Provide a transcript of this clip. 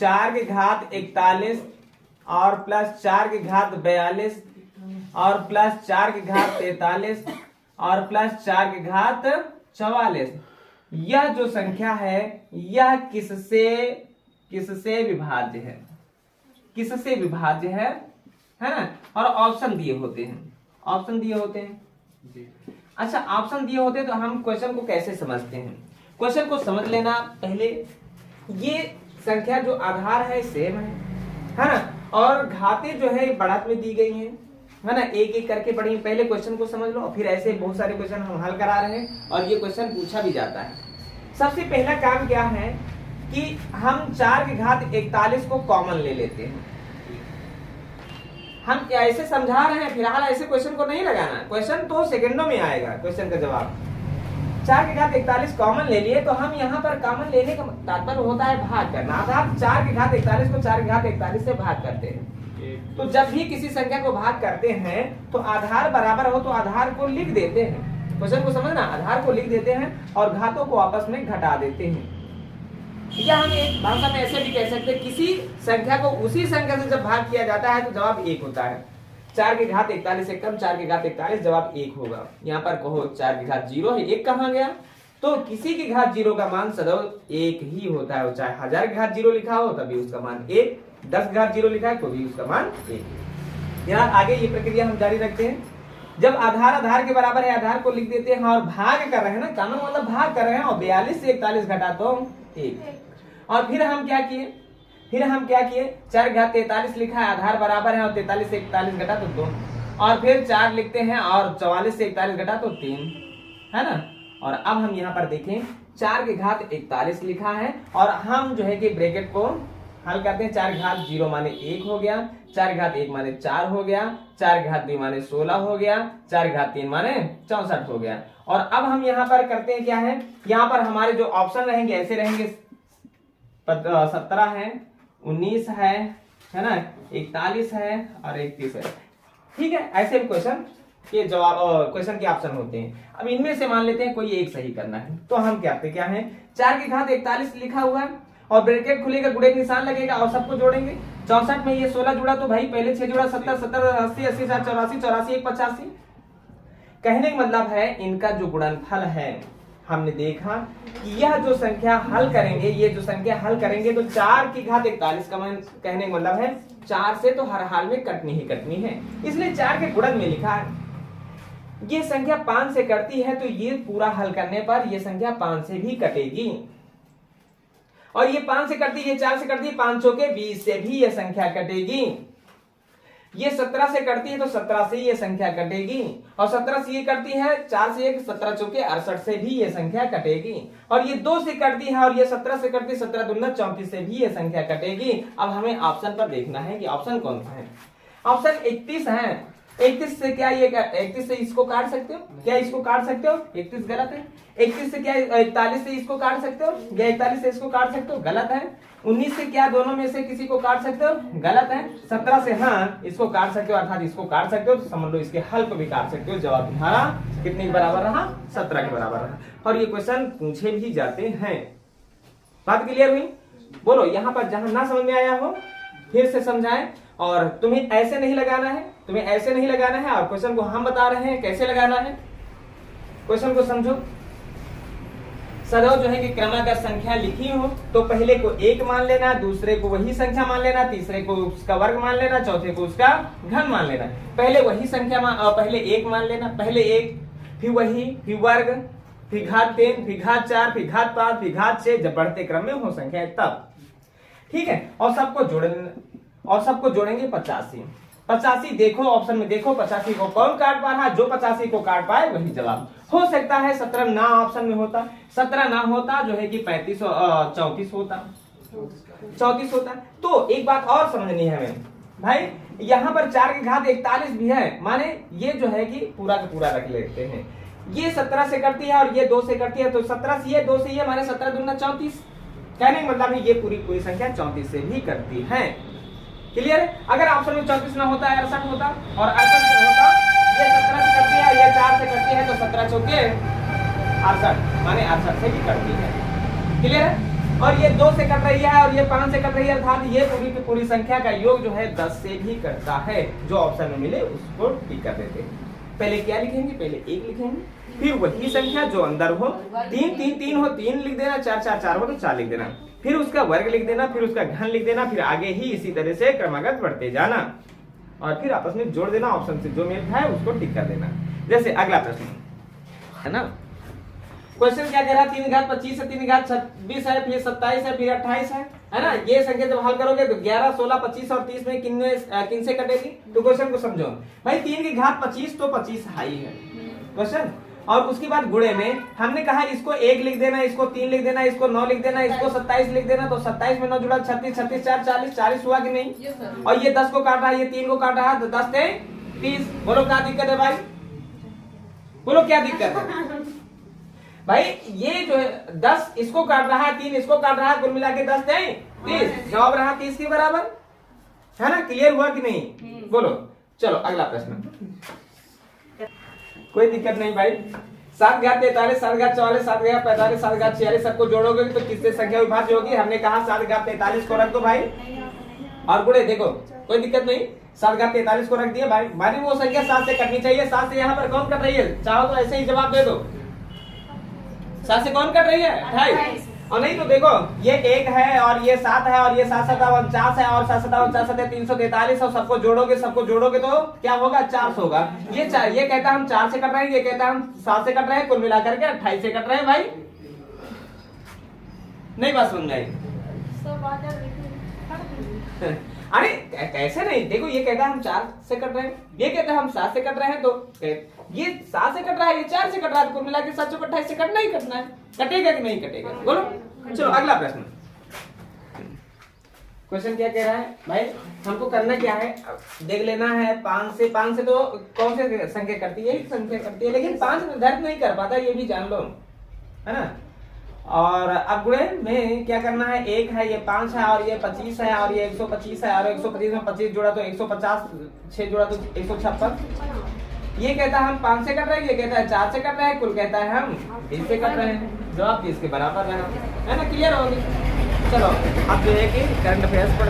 4 की घात 41 और प्लस 4 की घात 42 और प्लस 4 की घात 43 और प्लस 4 की घात 44। यह जो संख्या है यह किससे विभाज्य है? किससे विभाज्य है ना? और ऑप्शन दिए होते हैं, ऑप्शन दिए होते हैं जी। अच्छा, ऑप्शन दिए होते हैं तो हम क्वेश्चन को कैसे समझते हैं? क्वेश्चन को समझ लेना पहले। ये संख्या जो आधार है सेम है ना? और घातें जो है बढ़त में दी गई है ना? एक एक करके पढ़िए, पहले क्वेश्चन को समझ लो, फिर ऐसे बहुत सारे क्वेश्चन हम हल करा रहे हैं और ये क्वेश्चन पूछा भी जाता है। सबसे पहला काम क्या है कि हम 4 की घात 41 को कॉमन ले लेते हैं। हम ऐसे समझा रहे हैं, फिलहाल ऐसे क्वेश्चन को नहीं लगाना, क्वेश्चन तो सेकंडों में आएगा क्वेश्चन का जवाब। 4 की घात 41 कॉमन ले लिए तो हम यहाँ पर कॉमन लेने का तात्पर्य होता है भाग करना, अर्थात 4 की घात 41 को 4 की घात 41 से भाग करते हैं। तो जब भी किसी संख्या को भाग करते हैं तो आधार बराबर हो तो आधार को लिख देते हैं। क्वेश्चन को समझना, आधार को लिख देते हैं और घातों को आपस में घटा देते हैं। या हम एक भाषा में ऐसे भी कह सकते हैं, किसी संख्या को उसी संख्या से जब भाग किया जाता है तो जवाब 1 होता है। 4 की घात 41 से कम 4 की घात 41 जवाब 1 होगा। यहाँ पर कहो 4 की घात 0 है, 1 कहाँ गया? तो किसी की घात 0 का मान सदैव 1 ही होता है। चाहे 1000 की घात 0 लिखा हो तभी उसका मान 1, 10 की घात 0 लिखा है तो भी उसका मान 1। यहाँ आगे ये प्रक्रिया हम जारी रखते हैं। जब आधार आधार के बराबर है आधार को लिख देते हैं और भाग कर रहे हैं ना, कानून मतलब भाग कर रहे हैं, और 42 से 41 घटा तो 1। और फिर हम क्या किए? 4 घात 43 लिखा है, आधार बराबर है और 43 से 41 घटा तो 2, और फिर 4 लिखते हैं और 44 से 41 घटा तो 3, है ना? और अब हम यहाँ पर देखें 4 की घात 41 लिखा है और हम जो है कि ब्रैकेट को हल करते हैं। 4 घात 0 माने 1 हो गया, 4 घात 1 माने 4 हो गया, 4 घात 2 माने 16 हो गया, 4 घात 3 माने 64 हो गया। और अब हम यहाँ पर करते हैं क्या है, यहाँ पर हमारे जो ऑप्शन रहेंगे ऐसे रहेंगे, 17 है, 19 है ना, 41 है और 31 है। ठीक है, ऐसे क्वेश्चन के जवाब क्वेश्चन के ऑप्शन होते हैं। अब इनमें से मान लेते हैं कोई एक सही करना है, तो हम क्या है 4 की घात 41 लिखा हुआ है और ब्रैकेट खुलेगा, गुणे का निशान लगेगा और सबको जोड़ेंगे। 64 में ये 16 जुड़ा तो भाई पहले 6 जुड़ा 70, 70 80, 80 7 84, 84 1 85। कहने का मतलब है इनका जो गुणनफल है, हमने देखा कि यह जो संख्या हल करेंगे, ये जो संख्या हल करेंगे तो 4 की घात 41 का मान, कहने का मतलब है 4 से तो हर हाल में कटनी ही कटनी है, इसलिए 4 के गुणन में लिखा है। ये संख्या 5 से कटती है तो ये पूरा हल करने पर ये संख्या 5 से भी कटेगी, और ये 5 से कटती है, 4 से कटती है, 5 चौके 20 से भी ये संख्या कटेगी। ये 17 से कटती है तो 17 से ये संख्या कटेगी, और 17 से ये कटती है 4 से 1 17 चौके 68 से भी ये संख्या कटेगी, और ये 2 से कटती है और ये 17 से कटती है 17 दूना 34 से भी ये संख्या कटेगी। अब हमें ऑप्शन पर देखना है कि ऑप्शन कौन सा है। ऑप्शन 31 है। 31 से क्या ये 31 से इसको काट सकते हो? क्या इसको काट सकते हो? 31 गलत है। 31 से क्या 41 से इसको काट सकते हो? क्या 41 से इसको काट सकते हो? गलत है। 19 से क्या दोनों में से किसी को काट सकते हो? गलत है। 17 से हाँ इसको काट सकते हो, अर्थात इसको काट सकते हो, तो समझ लो इसके हल को भी काट सकते हो। जवाब तुम्हारा कितने के बराबर रहा? 17 के बराबर रहा। और ये क्वेश्चन पूछे भी जाते हैं। बात क्लियर हुई? बोलो यहाँ पर जहां ना समझ में आया हो फिर से समझाएं। और तुम्हें ऐसे नहीं लगाना है, तुम्हें ऐसे नहीं लगाना है, और क्वेश्चन को हम बता रहे हैं कैसे लगाना है। क्वेश्चन को समझो। सदैव जो है कि क्रमागत संख्या लिखी हो तो पहले को 1 मान लेना, दूसरे को वही संख्या मान लेना, तीसरे को उसका वर्ग मान लेना, चौथे को उसका घन मान लेना। पहले वही संख्या पहले 1 मान लेना, पहले 1 फिर वही फिर वर्ग फिर घात 3 फिर घात 4 फिर घात 5 फिर घात 6, जब बढ़ते क्रम में हो संख्या तब। ठीक है, और सबको जोड़ेंगे 85। 85 देखो ऑप्शन में, देखो 85 को कौन काट पा रहा है? जो 85 को काट पाए वही जवाब। हो सकता है 17 ना ऑप्शन में होता, 17 ना होता जो है कि 34 होता, 34 होता। तो एक बात और समझनी है हमें भाई, यहाँ पर 4 की घात 41 भी है, माने ये जो है कि पूरा का पूरा रख लेते हैं। ये 17 से करती है और ये 2 से करती है, तो 17 से ये 2 से ये माने 17 दूना 34। कहने का मतलब है ये पूरी संख्या 34 से भी करती है। क्लियर है? अगर ऑप्शन में 34 ना होता 68 होता, और 68 से होता ये 17 से करती है, ये 4 से करती है, तो 17 चौके 68 माने 68 से भी करती है। क्लियर है? और ये 2 से कट रही है और ये 5 से कट रही है, अर्थात ये पूरी की पूरी संख्या का योग जो है 10 से भी कटता है। जो ऑप्शन में मिले उसको टिक कर देते। पहले क्या लिखेंगे, पहले 1 लिखेंगे, फिर वही संख्या जो अंदर हो, 3 3 3 हो 3 लिख देना, 4 4 4 हो तो 4 लिख देना, फिर उसका वर्ग लिख देना, फिर उसका घन लिख देना, फिर आगे ही इसी तरह से क्रमागत बढ़ते जाना और फिर आपस में जोड़ देना, ऑप्शन से जो मेल खाए उसको टिक कर देना। जैसे अगला प्रश्न है ना, क्वेश्चन क्या कह रहा है, 3 घात 25 है, 3 घात 26 है, फिर 27 है, फिर 28 है ना। ये संख्या जब हल करोगे तो 11 16 25 और 30 में किन से कटेगी। तो क्वेश्चन को समझो भाई, 3 की घात 25 तो 25 हाई है क्वेश्चन, और उसके बाद गुणे में हमने कहा इसको 1 लिख देना, इसको 3 लिख देना, इसको 9 लिख देना, इसको 27 लिख देना, तो 27 में 9 जुड़ा 36 36 4 40 40 हुआ कि नहीं। और ये 10 को काट रहा है, ये 3 को काट रहा है, तो 10 थे 30। बोलो क्या दिक्कत है भाई, बोलो क्या दिक्कत है भाई। ये जो है 10 इसको काट रहा है, 3 इसको काट रहा है, कुल मिला के 10 थे 30। जवाब रहा 30 के बराबर, है ना। क्लियर हुआ कि नहीं, बोलो। चलो अगला प्रश्न, कोई दिक्कत नहीं भाई। 7 घात 43, 7 घात 44, 7 घात 45, 7 घात 46 सबको जोड़ोगे तो किससे संख्या विभाज्य होगी। हमने कहा 7 घात 43 को रख दो भाई, और गुणे देखो कोई दिक्कत नहीं, 7 घात 43 को रख दिया भाई। भाई वो संख्या 7 से कटनी चाहिए, 7 से यहाँ पर कौन कट रही है, चाहो तो ऐसे ही जवाब दे दो। 7 से कौन कट रही है, 28। और नहीं तो देखो ये 1 है और ये 7 है और ये 7 7 49 है और 7 7 49 है 343, और सबको जोड़ोगे तो क्या होगा, 400 होगा। ये कहता है हम 4 से कट रहे हैं, ये कहता है हम 7 से कट रहे हैं, कुल मिलाकर के 28 से कट रहे हैं भाई। नहीं बात समझ आई। अरे कैसे नहीं, देखो ये कहता है हम 4 से कट रहे हैं, ये कहता है हम 7 से कट रहे हैं, तो ये 7 से कट रहा है, ये 4 से कट रहा है, कुल मिला के 7 28 से कटना ही कटना है। कटेगा कि नहीं कटेगा, बोलो। चलो अगला प्रश्न, क्वेश्चन क्या कह रहा है भाई, हमको करना क्या है, देख लेना है। 5 से तो कौन से संख्या करती है, एक संख्या करती है, लेकिन 5 निर्धारित नहीं कर पाता, ये भी जान लो, है ना। और अब गुणे में क्या करना है, 1 है, ये 5 है और ये 25 है और ये 125 है, और 125 में 25 जोड़ा तो 150, 6 जोड़ा तो 156। ये कहता है हम 5 से कट रहे हैं, ये कहता है 4 से कट रहे हैं, कुल कहता है हम 20 से कट रहे हैं। जवाब 20 के बराबर रहा, है ना। क्लियर होगी। चलो अब जो है कि करंट अफेयर्स पर